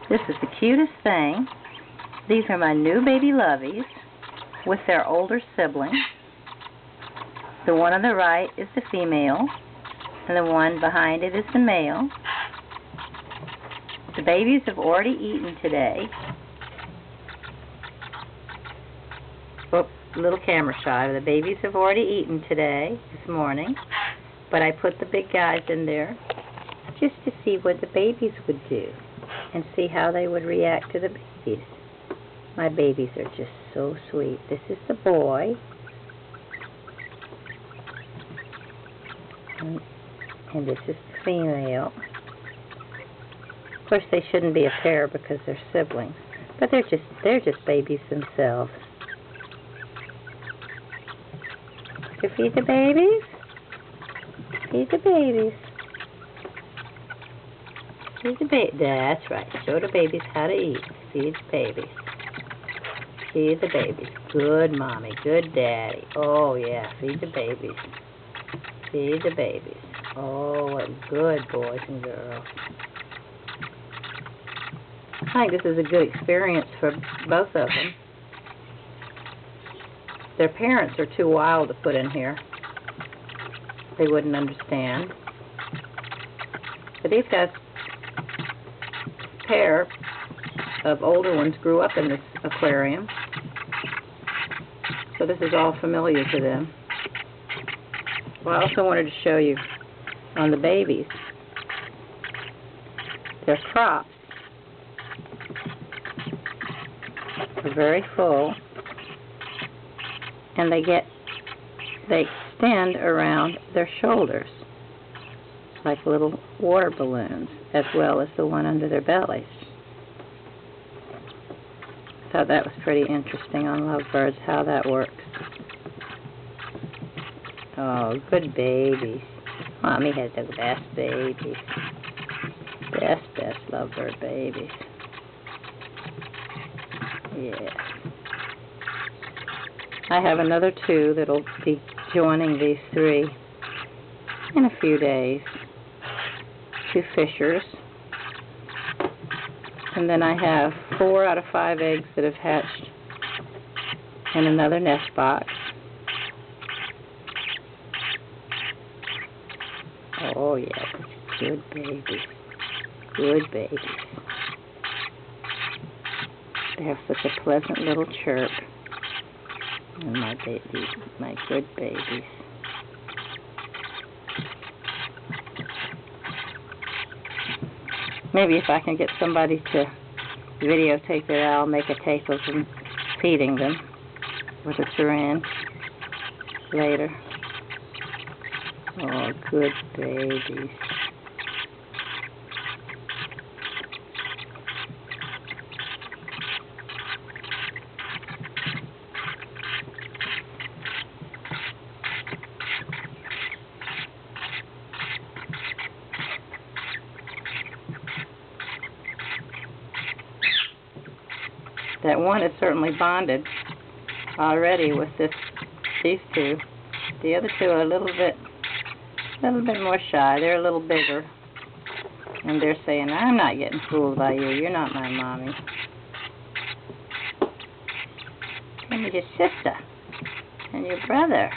This is the cutest thing. These are my new baby lovies with their older sibling. The one on the right is the female, and the one behind it is the male. The babies have already eaten today. Oops, a little camera shot. The babies have already eaten today, this morning, but I put the big guys in there just to see what the babies would do and see how they would react to the babies. My babies are just so sweet. This is the boy. And this is the female. Of course, they shouldn't be a pair because they're siblings, but they're just babies themselves. You feed the babies? Feed the babies. Feed the babies. That's right. Show the babies how to eat. Feed the babies. Feed the babies. Good mommy. Good daddy. Oh yeah. Feed the babies. Feed the babies. Oh, what good boys and girls. I think this is a good experience for both of them. Their parents are too wild to put in here. They wouldn't understand. But these guys, a pair of older ones, grew up in this aquarium. So this is all familiar to them. Well, I also wanted to show you on the babies. Their crops are very full, and they extend around their shoulders like little water balloons, as well as the one under their bellies. I thought that was pretty interesting on lovebirds, how that works. Oh, good babies. Mommy has the best babies. Best lovebird babies. Yeah. I have another two that'll be joining these three in a few days. Two fishers. And then I have 4 out of 5 eggs that have hatched in another nest box. Oh yeah, good babies. Good babies. They have such a pleasant little chirp. And my babies, my good babies. Maybe if I can get somebody to videotape it, I'll make a tape of them feeding them with a syringe later. Oh, good babies. That one is certainly bonded already with these two. The other two are a little bit more shy. They're a little bigger. And they're saying, I'm not getting fooled by you. You're not my mommy. I'm your sister and your brother.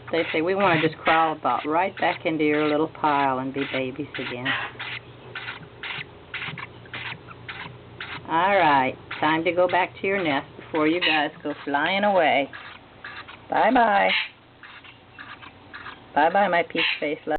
They say, we want to just crawl about right back into your little pile and be babies again. Alright, time to go back to your nest before you guys go flying away. Bye-bye. Bye-bye, my peach face love.